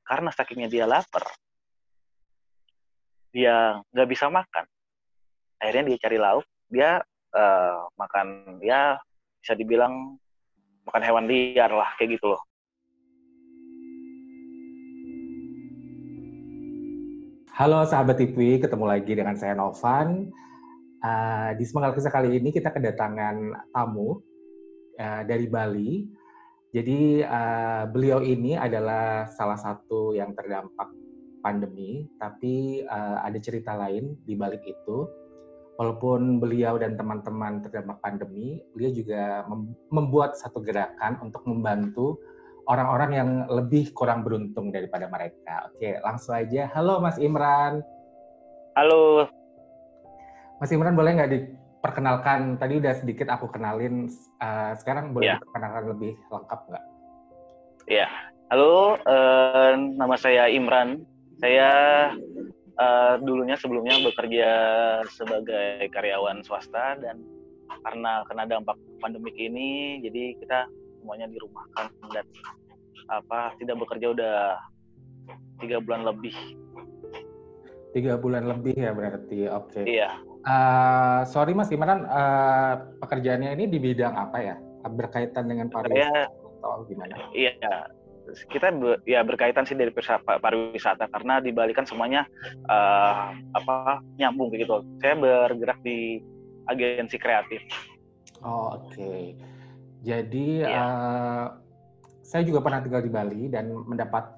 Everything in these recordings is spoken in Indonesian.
karena sakingnya dia lapar, dia nggak bisa makan. Akhirnya dia cari lauk, dia makan, ya bisa dibilang makan hewan liar lah, kayak gitu loh. Halo sahabat TV, ketemu lagi dengan saya Novan. Di Semanggal Kisah kali ini kita kedatangan tamu dari Bali. Jadi beliau ini adalah salah satu yang terdampak pandemi, tapi ada cerita lain di balik itu. Walaupun beliau dan teman-teman terdampak pandemi, beliau juga membuat satu gerakan untuk membantu orang-orang yang lebih kurang beruntung daripada mereka. Oke, langsung aja. Halo Mas Imran. Halo. Mas Imran, boleh nggak diperkenalkan? Tadi udah sedikit aku kenalin, sekarang boleh diperkenalkan lebih lengkap nggak? Iya. Halo, nama saya Imran. Saya dulunya sebelumnya bekerja sebagai karyawan swasta, dan karena kena dampak pandemik ini, jadi kita semuanya dirumahkan dan tidak bekerja udah 3 bulan lebih. 3 bulan lebih ya berarti, oke. Iya. Sorry Mas Imran, pekerjaannya ini di bidang apa ya? Berkaitan dengan pariwisata atau gimana? Iya. Kita berkaitan sih dari pariwisata, karena di Bali kan semuanya nyambung gitu. Saya bergerak di agensi kreatif. Oh, oke. Jadi saya juga pernah tinggal di Bali dan mendapat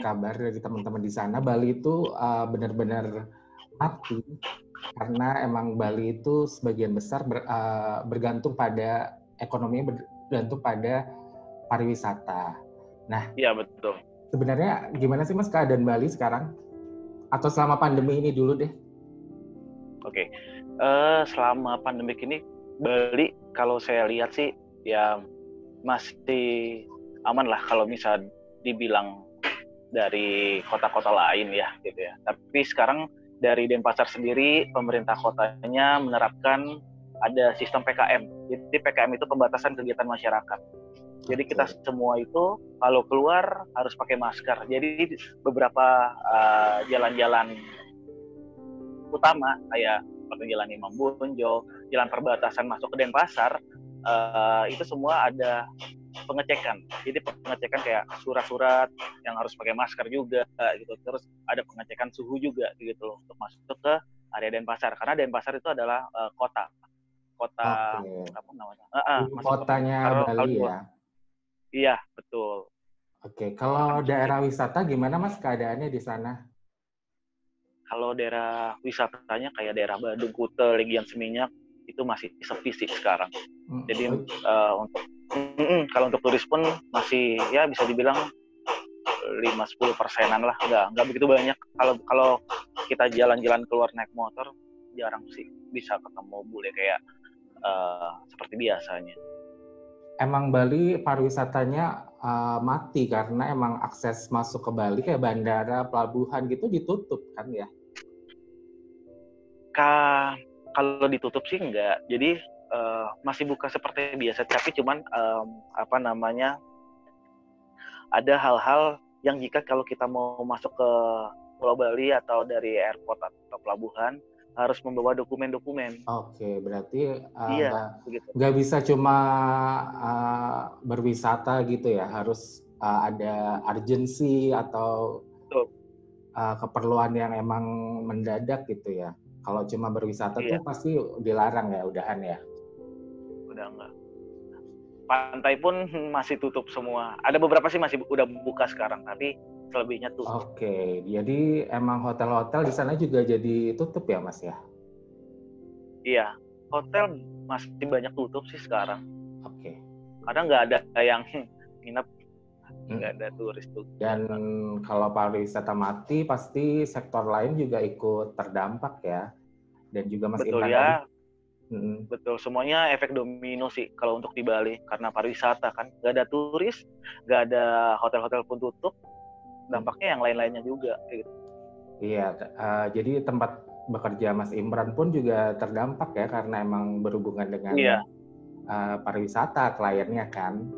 kabar dari teman-teman di sana, Bali itu benar-benar mati karena emang Bali itu sebagian besar bergantung pada ekonominya, bergantung pada pariwisata. Nah, iya betul. Sebenarnya gimana sih Mas keadaan Bali sekarang? Atau selama pandemi ini dulu deh? Oke. Selama pandemik ini Bali kalau saya lihat sih ya masih aman lah kalau bisa dibilang dari kota-kota lain ya gitu ya. Tapi sekarang dari Denpasar sendiri, pemerintah kotanya menerapkan ada sistem PKM. Jadi PKM itu pembatasan kegiatan masyarakat. Jadi kita semua itu kalau keluar harus pakai masker. Jadi beberapa jalan-jalan utama kayak Jalan Imam Bonjol, jalan perbatasan masuk ke Denpasar, itu semua ada pengecekan. Jadi pengecekan kayak surat-surat yang harus pakai masker juga gitu. Terus ada pengecekan suhu juga gitu untuk masuk ke area Denpasar, karena Denpasar itu adalah kota apa namanya? Kotanya Bali ya. Iya, betul. Oke, kalau daerah wisata gimana Mas keadaannya di sana? Kalau daerah wisatanya kayak daerah Badung, Kuta, Legian Seminyak itu masih sepi sih sekarang. Jadi kalau untuk turis pun masih ya bisa dibilang 5-10%-an lah, nggak begitu banyak. Kalau kita jalan-jalan keluar naik motor jarang sih bisa ketemu bule kayak seperti biasanya. Emang Bali pariwisatanya mati karena emang akses masuk ke Bali kayak bandara, pelabuhan gitu ditutup kan ya? Kalau ditutup sih enggak. Jadi masih buka seperti biasa, tapi cuman ada hal-hal yang jika kalau kita mau masuk ke Pulau Bali atau dari airport atau pelabuhan harus membawa dokumen-dokumen. Oke, berarti begitu. Nggak bisa cuma berwisata gitu ya, harus ada urgensi atau keperluan yang emang mendadak gitu ya. Kalau cuma berwisata tuh pasti dilarang ya, udahan ya? Udah enggak. Pantai pun masih tutup semua. Ada beberapa sih masih udah buka sekarang, tapi selebihnya tutup. Oke, jadi emang hotel-hotel di sana juga jadi tutup ya Mas ya? Iya, hotel masih banyak tutup sih sekarang. Oke. Karena nggak ada yang nginep, nggak ada turis tuh. Dan kalau pariwisata mati, pasti sektor lain juga ikut terdampak ya. Dan juga Mas Imran ya. tadi. Betul, semuanya efek domino sih kalau untuk di Bali, karena pariwisata kan nggak ada turis, nggak ada hotel-hotel pun tutup, dampaknya yang lain-lainnya juga gitu. Iya, jadi tempat bekerja Mas Imran pun juga terdampak ya karena emang berhubungan dengan pariwisata kliennya kan.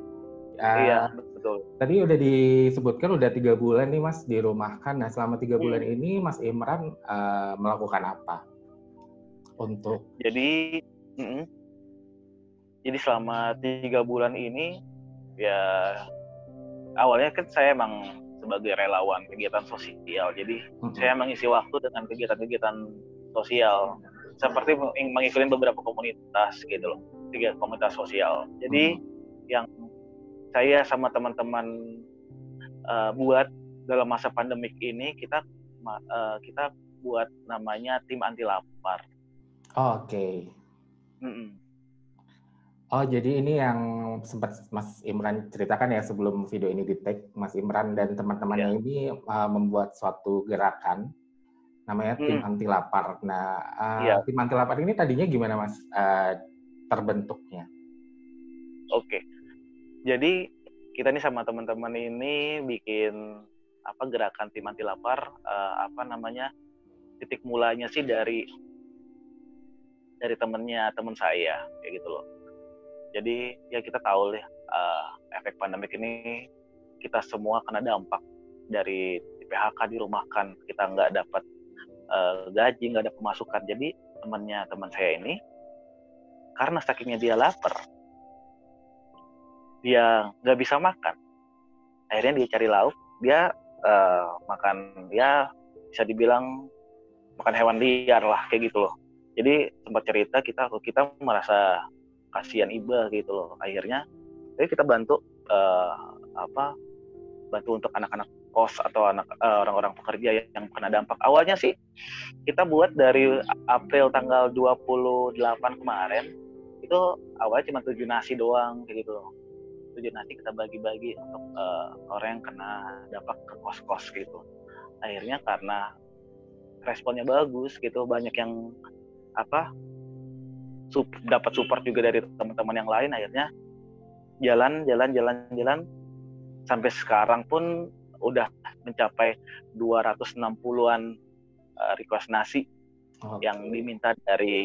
Iya. betul. Tadi udah disebutkan udah 3 bulan nih Mas dirumahkan. Nah selama 3 bulan ini Mas Imran melakukan apa untuk? Jadi selama 3 bulan ini ya awalnya kan saya emang sebagai relawan kegiatan sosial. Jadi saya mengisi waktu dengan kegiatan-kegiatan sosial seperti mengikuti beberapa komunitas gitu loh, komunitas sosial. Jadi yang saya sama teman-teman buat dalam masa pandemik ini kita buat namanya tim anti lapar. Oke. Oh, jadi ini yang sempat Mas Imran ceritakan ya sebelum video ini di-tag, Mas Imran dan teman-temannya ini membuat suatu gerakan namanya tim anti lapar. Nah, tim anti lapar ini tadinya gimana Mas terbentuknya? Oke. Jadi kita nih sama teman-teman ini bikin gerakan tim anti lapar, titik mulanya sih dari teman saya kayak gitu loh. Jadi ya kita tahu ya efek pandemik ini kita semua kena dampak dari PHK, dirumahkan, kita nggak dapat gaji, nggak ada pemasukan. Jadi teman saya ini karena sakitnya dia lapar, dia nggak bisa makan, akhirnya dia cari lauk, dia makan ya bisa dibilang makan hewan liar lah kayak gitu loh. Jadi sempat cerita kita merasa kasihan Iba gitu loh. Akhirnya kita bantu bantu untuk anak-anak kos atau orang-orang pekerja yang kena dampak. Awalnya sih kita buat dari April tanggal 28 kemarin, itu awalnya cuma 7 nasi doang kayak gitu loh. 7 nasi kita bagi-bagi untuk orang yang kena dampak ke kos-kos gitu. Akhirnya karena responnya bagus gitu, banyak yang dapat support juga dari teman-teman yang lain, akhirnya jalan sampai sekarang pun udah mencapai 260-an request nasi yang diminta dari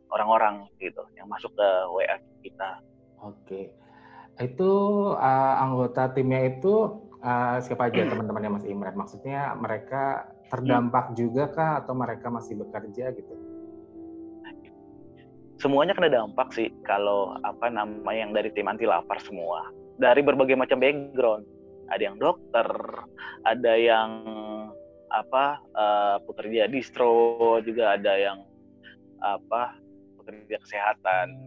orang-orang gitu yang masuk ke WA kita. Oke. Itu anggota timnya itu siapa aja teman-temannya Mas Imran? Maksudnya mereka terdampak juga kah atau mereka masih bekerja gitu? Semuanya kena dampak sih kalau yang dari tim anti lapar semua. Dari berbagai macam background. Ada yang dokter, ada yang pekerja distro, juga ada yang pekerja kesehatan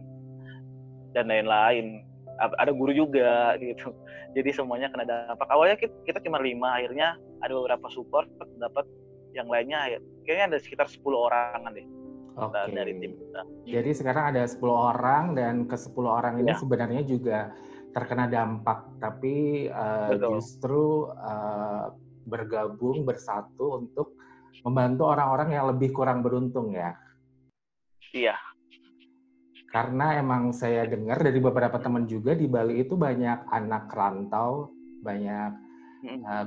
dan lain-lain. Ada guru juga gitu. Jadi semuanya kena dampak. Awalnya kita cuma 5, akhirnya ada beberapa support dapat, yang lainnya kayaknya ada sekitar 10 orangan deh. Oke. Dari tim kita. Jadi sekarang ada 10 orang dan ke 10 orang ini sebenarnya juga terkena dampak, tapi justru bergabung bersatu untuk membantu orang-orang yang lebih kurang beruntung ya. Iya. Karena emang saya dengar dari beberapa teman juga di Bali itu banyak anak rantau, banyak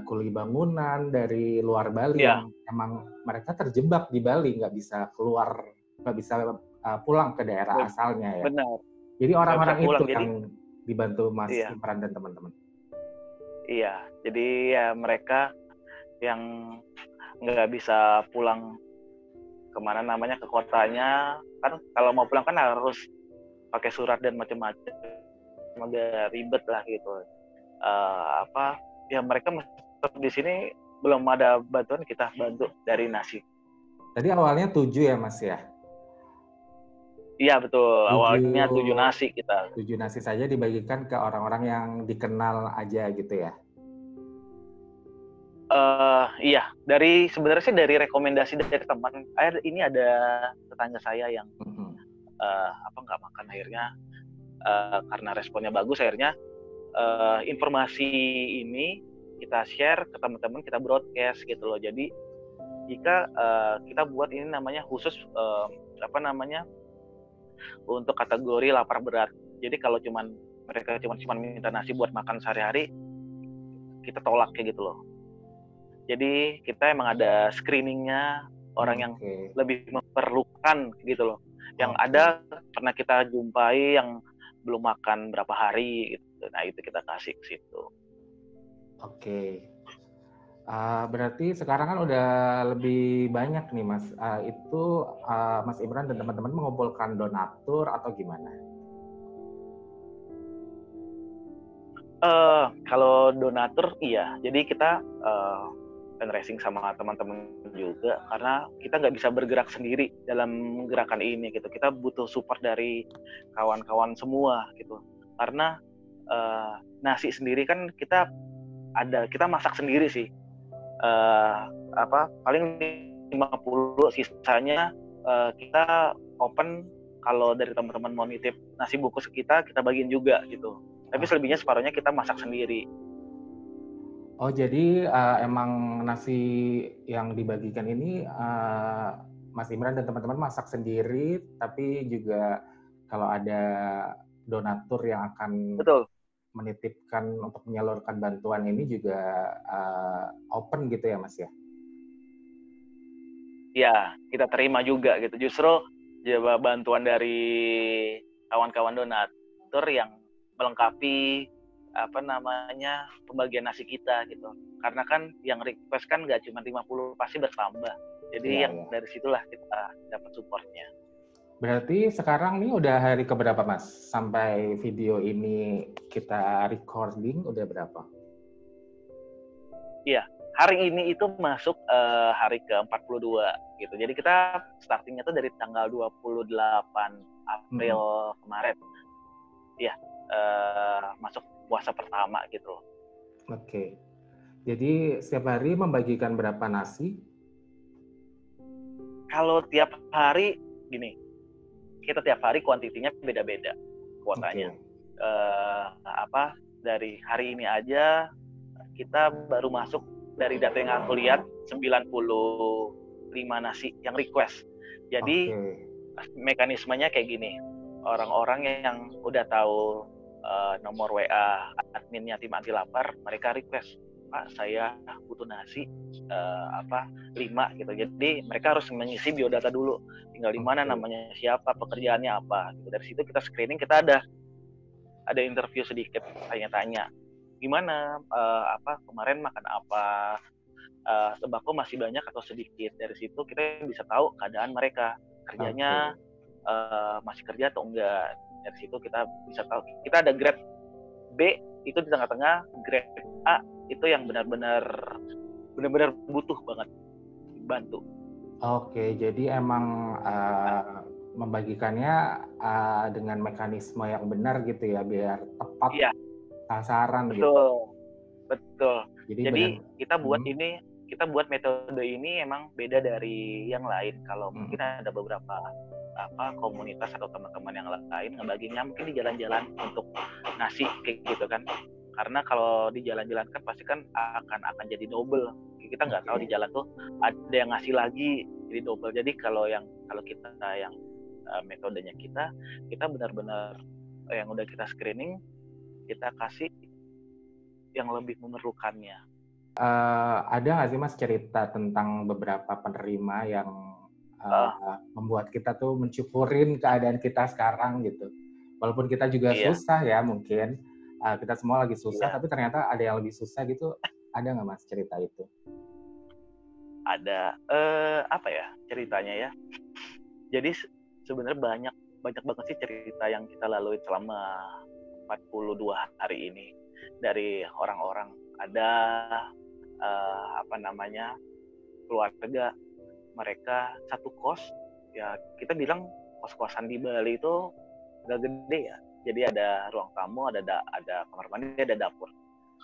kuli bangunan dari luar Bali yang emang mereka terjebak di Bali, nggak bisa keluar, nggak bisa pulang ke daerah asalnya ya. Benar. Jadi orang-orang itu yang dibantu Mas Imran dan teman-teman. Iya, jadi ya mereka yang nggak bisa pulang ke kotanya, kan kalau mau pulang kan harus pakai surat dan macam-macam, agak ribet lah gitu. Ya mereka di sini belum ada bantuan, kita bantu dari nasi. Tadi awalnya 7 ya Mas ya? Iya betul, awalnya 7 nasi kita. 7 nasi saja dibagikan ke orang-orang yang dikenal aja gitu ya? Iya, sebenarnya sih dari rekomendasi dari teman. Ini ada tetangga saya yang nggak makan, akhirnya karena responnya bagus, akhirnya informasi ini kita share ke teman-teman, kita broadcast gitu loh. Jadi jika kita buat ini namanya khusus untuk kategori lapar berat. Jadi kalau mereka cuma minta nasi buat makan sehari-hari, kita tolak kayak gitu loh. Jadi kita emang ada screeningnya orang yang lebih memerlukan gitu loh. Yang ada pernah kita jumpai yang belum makan berapa hari gitu. gitu. Nah itu kita kasih ke situ. Oke. Berarti sekarang kan udah lebih banyak nih Mas. Itu Mas Imran dan teman-teman mengumpulkan donatur atau gimana? Kalau donatur iya. Jadi kita fundraising sama teman-teman juga karena kita nggak bisa bergerak sendiri dalam gerakan ini gitu. Kita butuh support dari kawan-kawan semua gitu. Karena nasi sendiri kan kita masak sendiri sih. Paling 50, sisanya kita open. Kalau dari teman-teman mau nitip nasi bungkus kita bagiin juga gitu. Tapi selebihnya separuhnya kita masak sendiri. Oh, jadi emang nasi yang dibagikan ini Mas Imran dan teman-teman masak sendiri, tapi juga kalau ada donatur yang akan Betul. menitipkan untuk menyalurkan bantuan ini juga open gitu ya Mas ya? Ya, kita terima juga gitu. Justru bantuan dari kawan-kawan donatur yang melengkapi pembagian nasi kita gitu. Karena kan yang request kan nggak cuma 50, pasti bertambah. Jadi dari situlah kita dapat supportnya. Berarti sekarang nih udah hari keberapa Mas? Sampai video ini kita recording udah berapa? Iya, hari ini itu masuk hari ke-42 gitu. Jadi kita startingnya tuh dari tanggal 28 April kemarin. Iya, masuk puasa pertama gitu. Oke. Jadi setiap hari membagikan berapa nasi? Kalau tiap hari gini, kita tiap hari kuantitinya beda-beda kuotanya. Dari hari ini aja kita baru masuk dari data yang aku lihat 95 nasi yang request. Jadi mekanismenya kayak gini, orang-orang yang udah tahu nomor WA adminnya tim anti lapar, mereka request, Pak saya butuh nasi 5 gitu. Jadi mereka harus mengisi biodata dulu, tinggal di mana, namanya siapa, pekerjaannya apa gitu. Dari situ kita screening, kita ada interview sedikit, tanya-tanya gimana, kemarin makan apa, sembako masih banyak atau sedikit. Dari situ kita bisa tahu keadaan mereka, kerjanya masih kerja atau enggak. Dari situ kita bisa tahu. Kita ada grade B itu di tengah-tengah, grade A itu yang benar-benar butuh banget bantu. Oke, jadi emang membagikannya dengan mekanisme yang benar gitu ya, biar tepat sasaran betul, gitu. Betul. Jadi kita buat metode ini emang beda dari yang lain. Kalau mungkin ada beberapa komunitas atau teman-teman yang lain ngebaginya mungkin di jalan-jalan untuk nasi kayak gitu kan. Karena kalau di jalan-jalan kan pasti kan akan jadi double. Kita nggak tahu di jalan tuh ada yang ngasih lagi jadi double. Jadi kalau kita yang metodenya kita benar-benar yang udah kita screening, kita kasih yang lebih memerlukannya. Ada nggak sih Mas cerita tentang beberapa penerima yang membuat kita tuh mensyukurin keadaan kita sekarang gitu? Walaupun kita juga susah ya mungkin, kita semua lagi susah, tapi ternyata ada yang lebih susah gitu. Ada nggak Mas cerita itu? Ada, ceritanya ya. Jadi sebenarnya banyak banget sih cerita yang kita lalui selama 42 hari ini dari orang-orang. Ada keluarga mereka satu kos, ya kita bilang kos-kosan di Bali itu gak gede ya. Jadi ada ruang tamu, ada kamar mandi, ada dapur.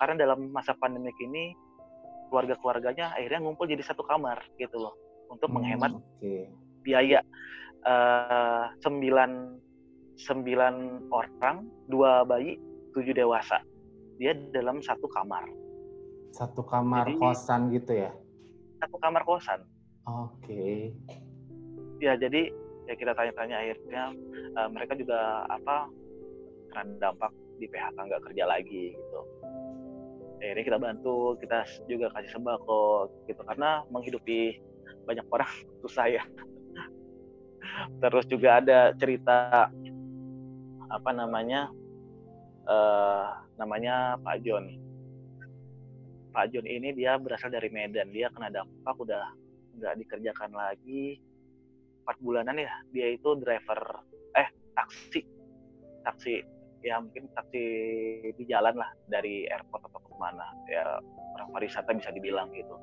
Karena dalam masa pandemik ini keluarga-keluarganya akhirnya ngumpul jadi satu kamar gitu loh, untuk menghemat biaya. 9 orang, 2 bayi, 7 dewasa. Dia dalam satu kamar. Satu kamar kosan gitu ya? Satu kamar kosan. Oke. Ya jadi ya kita tanya-tanya, akhirnya mereka juga karena dampak di PHK nggak kerja lagi gitu. Akhirnya kita bantu, kita juga kasih sembako gitu, karena menghidupi banyak orang susah ya. Terus juga ada cerita namanya Pak John. Pak John ini dia berasal dari Medan, dia kena dampak udah nggak dikerjakan lagi 4 bulanan ya. Dia itu driver taksi ya, mungkin taksi di jalan lah, dari airport atau kemana ya, orang pariwisata bisa dibilang gitu.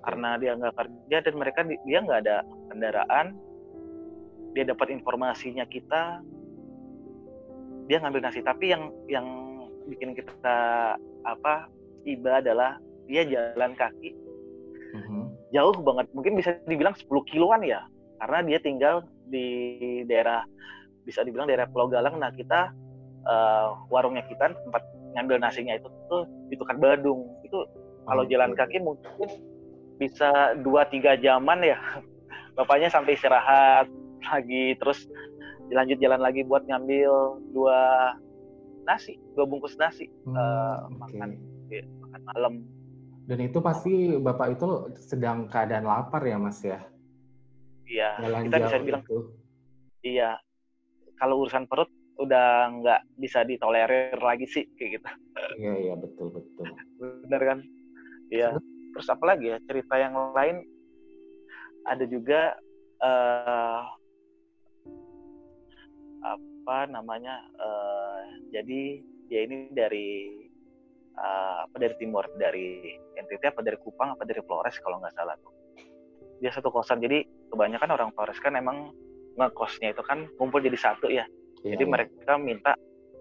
Karena dia nggak kerja dan dia nggak ada kendaraan, dia dapat informasinya kita, dia ngambil nasi. Tapi yang bikin kita iba adalah dia jalan kaki jauh banget, mungkin bisa dibilang 10 kiloan ya, karena dia tinggal di daerah, bisa dibilang daerah Pulau Galang. Nah kita warungnya kita, tempat ngambil nasinya itu tuh di Tukar Badung. Itu kalau jalan kaki mungkin bisa 2-3 jaman ya. Bapaknya sampai istirahat lagi, terus lanjut jalan lagi buat ngambil 2 bungkus nasi, makan malam. Dan itu pasti Bapak itu sedang keadaan lapar ya Mas ya? Iya, jalan kita bisa bilang itu. Iya, kalau urusan perut udah nggak bisa ditolerir lagi sih kayak gitu. Iya betul. Benar kan? Iya. Terus apa lagi ya, cerita yang lain ada juga, jadi dia ini dari timur, dari NTT apa dari Kupang apa dari Flores kalau nggak salah tuh. Dia satu kosan, jadi kebanyakan orang Flores kan emang ngekosnya itu kan kumpul jadi satu ya. Jadi mereka minta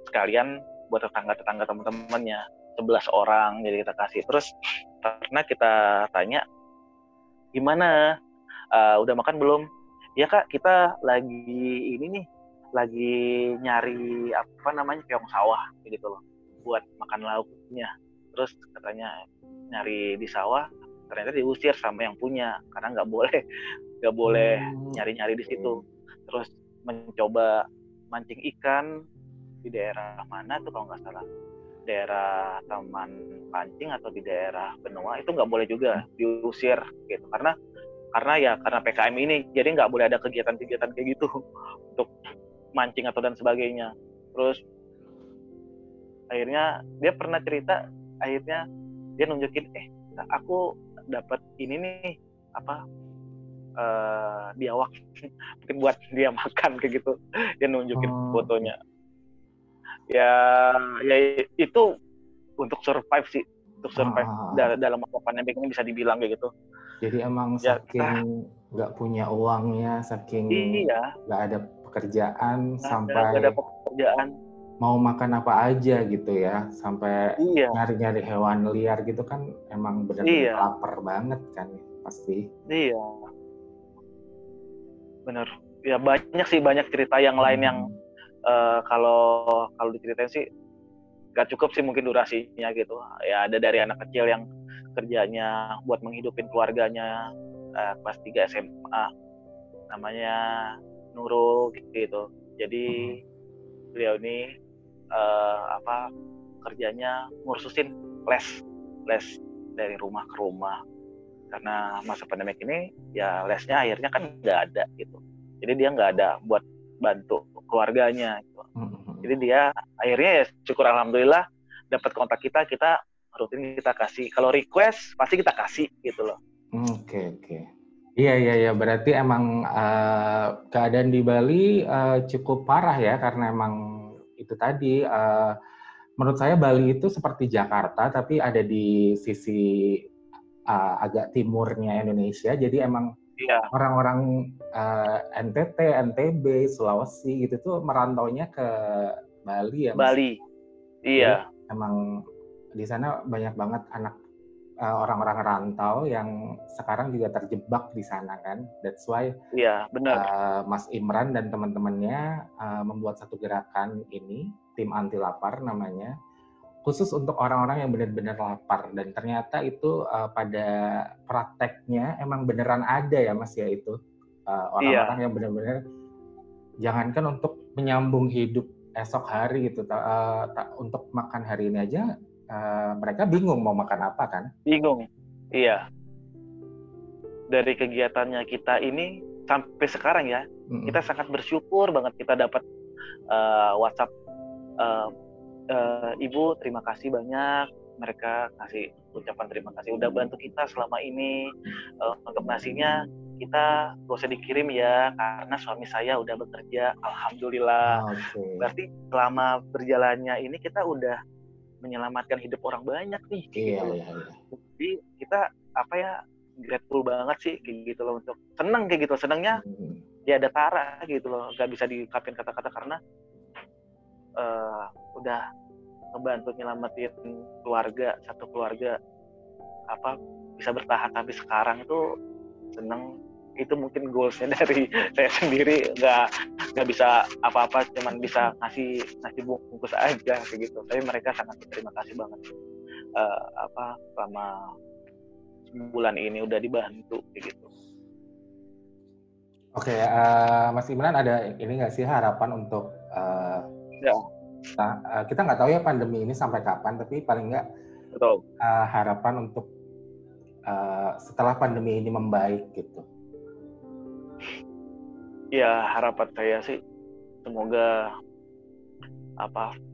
sekalian buat tetangga teman-temannya 11 orang, jadi kita kasih. Terus karena kita tanya gimana, udah makan belum? Ya Kak, kita lagi ini nih, lagi nyari keong sawah gitu loh, buat makan lauknya. Terus katanya nyari di sawah, ternyata diusir sama yang punya karena nggak boleh nyari-nyari di situ. Terus mencoba mancing ikan di daerah mana tuh kalau nggak salah, daerah Taman Pancing atau di daerah Benua, itu nggak boleh juga, diusir gitu. Karena PKM ini, jadi nggak boleh ada kegiatan-kegiatan kayak gitu untuk mancing atau dan sebagainya. Terus akhirnya dia pernah cerita, akhirnya dia nunjukin, aku dapat ini nih biawak, mungkin buat dia makan kayak gitu. Dia nunjukin fotonya. Ya itu untuk survive sih, dalam masa pandemi ini bisa dibilang kayak gitu. Jadi emang saking nggak punya uangnya, saking nggak ada pekerjaan, sampai nggak ada pekerjaan, mau makan apa aja gitu ya, sampai nyari-nyari hewan liar gitu kan, emang benar-benar lapar banget kan pasti. Iya, bener. Ya banyak cerita yang lain yang kalau diceritain sih gak cukup sih mungkin durasinya gitu. Ya ada dari anak kecil yang kerjanya buat menghidupin keluarganya, kelas 3 SMA, namanya Nurul gitu. Jadi beliau ini kerjanya ngursusin les dari rumah ke rumah. Karena masa pandemi ini ya lesnya akhirnya kan nggak ada gitu. Jadi dia nggak ada buat bantu keluarganya gitu. Jadi dia akhirnya ya syukur alhamdulillah dapat kontak kita rutin kita kasih. Kalau request pasti kita kasih gitu loh. Oke. Iya, berarti emang keadaan di Bali cukup parah ya, karena emang itu tadi, menurut saya Bali itu seperti Jakarta tapi ada di sisi agak timurnya Indonesia. Jadi emang orang-orang NTT, NTB, Sulawesi gitu tuh merantaunya ke Bali ya Mas? Bali, iya. Jadi emang di sana banyak banget orang-orang rantau yang sekarang juga terjebak di sana kan. That's why benar. Mas Imran dan teman-temannya membuat satu gerakan ini, tim anti lapar namanya, khusus untuk orang-orang yang benar-benar lapar. Dan ternyata itu pada prakteknya emang beneran ada ya Mas ya, itu orang-orang yang benar-benar jangankan untuk menyambung hidup esok hari gitu, untuk makan hari ini aja mereka bingung mau makan apa kan? Bingung, iya. Dari kegiatannya kita ini sampai sekarang ya, kita sangat bersyukur banget kita dapat WhatsApp Ibu terima kasih banyak, mereka kasih ucapan terima kasih udah bantu kita selama ini. Untuk nasinya kita gak usah dikirim ya karena suami saya udah bekerja, alhamdulillah. Oke. Berarti selama berjalannya ini kita udah menyelamatkan hidup orang banyak nih kayak gitu loh. Jadi kita grateful banget sih kayak gitu loh, untuk seneng kayak gitu. Senengnya ya ada tara gitu loh, nggak bisa diungkapin kata-kata karena udah ngebantu nyelamatin satu keluarga bisa bertahan sampai sekarang. Itu seneng. Itu mungkin goalsnya dari saya sendiri, nggak bisa apa-apa, cuman bisa ngasih bungkus aja kayak gitu. Tapi mereka sangat berterima kasih banget selama bulan ini udah dibantu kayak gitu. Oke, Mas Imran ada ini nggak sih harapan untuk kita nggak tahu ya pandemi ini sampai kapan, tapi paling nggak harapan untuk setelah pandemi ini membaik gitu. Ya harapan saya sih semoga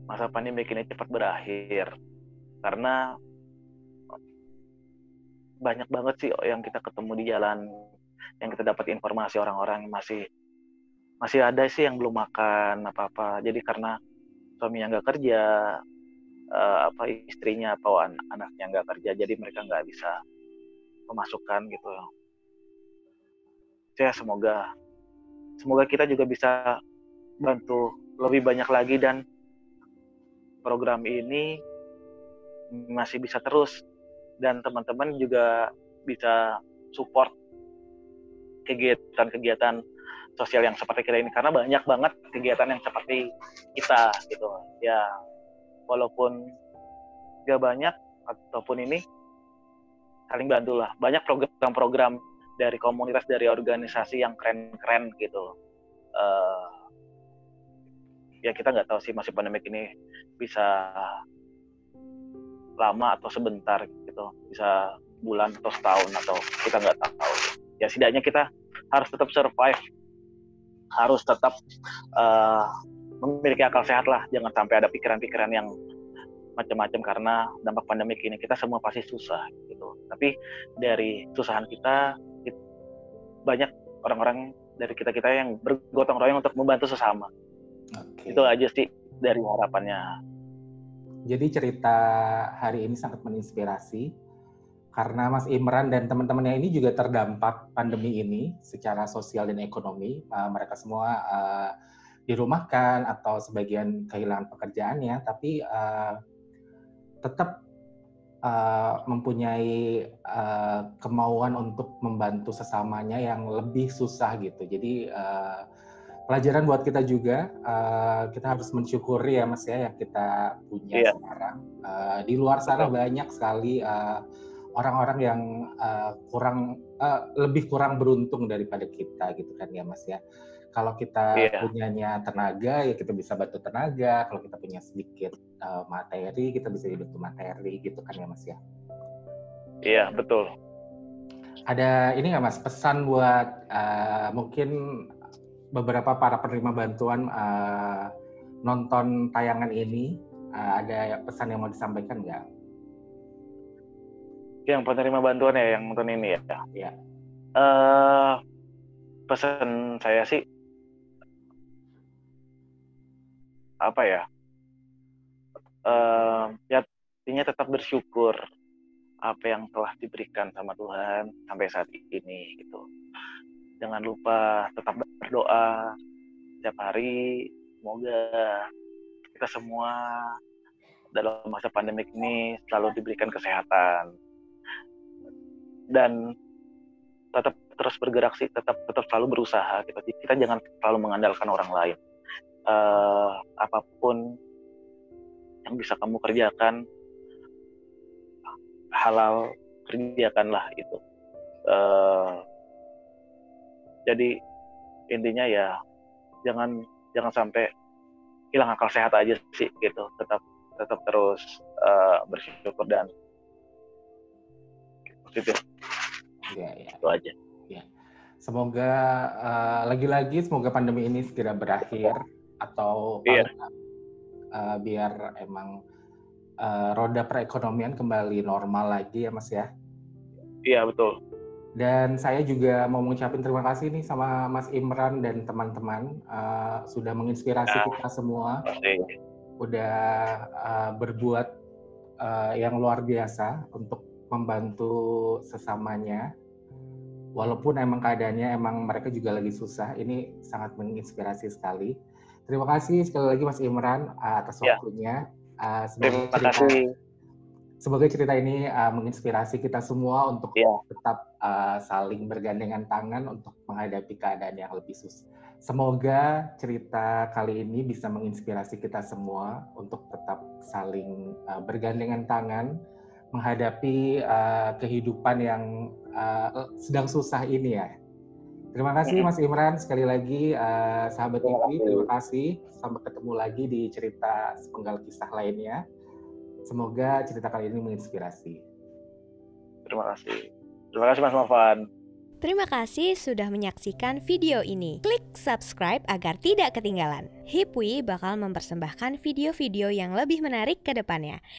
masa pandemi ini cepat berakhir, karena banyak banget sih yang kita ketemu di jalan, yang kita dapat informasi orang-orang masih ada sih yang belum makan apa-apa. Jadi karena suaminya nggak kerja, istrinya atau anaknya nggak kerja, jadi mereka nggak bisa memasukkan gitu. Ya semoga kita juga bisa bantu lebih banyak lagi dan program ini masih bisa terus, dan teman-teman juga bisa support kegiatan-kegiatan sosial yang seperti kita ini, karena banyak banget kegiatan yang seperti kita gitu ya, walaupun gak banyak ataupun ini saling bantu lah. Banyak program-program dari komunitas, dari organisasi yang keren-keren gitu. Ya kita nggak tahu sih masih pandemik ini bisa lama atau sebentar gitu, bisa bulan atau setahun, atau kita nggak tahu. Ya setidaknya kita harus tetap survive, harus tetap memiliki akal sehat lah, jangan sampai ada pikiran-pikiran yang macam-macam, karena dampak pandemik ini kita semua pasti susah gitu. Tapi dari susahan kita banyak orang-orang dari kita yang bergotong royong untuk membantu sesama. Itu aja sih dari harapannya. Jadi cerita hari ini sangat menginspirasi karena Mas Imran dan teman-temannya ini juga terdampak pandemi ini secara sosial dan ekonomi. Mereka semua dirumahkan atau sebagian kehilangan pekerjaannya, tapi tetap mempunyai kemauan untuk membantu sesamanya yang lebih susah gitu. Jadi pelajaran buat kita juga, kita harus mensyukuri ya Mas ya yang kita punya sekarang. Di luar sana banyak sekali orang-orang yang lebih kurang beruntung daripada kita gitu kan ya Mas ya. Kalau kita punyanya tenaga, ya kita bisa bantu tenaga. Kalau kita punya sedikit materi, kita bisa bantu materi, gitu kan ya Mas ya? Iya, betul. Ada ini nggak Mas, pesan buat mungkin beberapa para penerima bantuan nonton tayangan ini, ada pesan yang mau disampaikan nggak? Yang penerima bantuan ya, yang nonton ini ya? Iya. Pesan saya sih, ya intinya tetap bersyukur apa yang telah diberikan sama Tuhan sampai saat ini gitu. Jangan lupa tetap berdoa setiap hari, semoga kita semua dalam masa pandemik ini selalu diberikan kesehatan, dan tetap terus bergerak sih, tetap selalu berusaha gitu. Kita jangan selalu mengandalkan orang lain. Apapun yang bisa kamu kerjakan, halal, kerjakanlah itu. Jadi intinya ya jangan sampai hilang akal sehat aja sih gitu. Tetap terus bersyukur dan positif. Ya. Itu aja. Ya. Semoga lagi-lagi semoga pandemi ini segera berakhir, atau biar emang roda perekonomian kembali normal lagi ya Mas ya. Iya betul. Dan saya juga mau mengucapkan terima kasih nih sama Mas Imran dan teman-teman sudah menginspirasi kita semua, udah berbuat yang luar biasa untuk membantu sesamanya. Walaupun emang keadaannya emang mereka juga lagi susah, ini sangat menginspirasi sekali. Terima kasih sekali lagi Mas Imran atas waktunya. Semoga cerita ini menginspirasi kita semua untuk tetap saling bergandengan tangan untuk menghadapi keadaan yang lebih susah. Semoga cerita kali ini bisa menginspirasi kita semua untuk tetap saling bergandengan tangan menghadapi kehidupan yang sedang susah ini ya. Terima kasih Mas Imran, sekali lagi sahabat TV, terima kasih. Sampai ketemu lagi di cerita sepenggal kisah lainnya. Semoga cerita kali ini menginspirasi. Terima kasih. Terima kasih Mas Novan. Terima kasih sudah menyaksikan video ini. Klik subscribe agar tidak ketinggalan. Hipwi bakal mempersembahkan video-video yang lebih menarik ke depannya.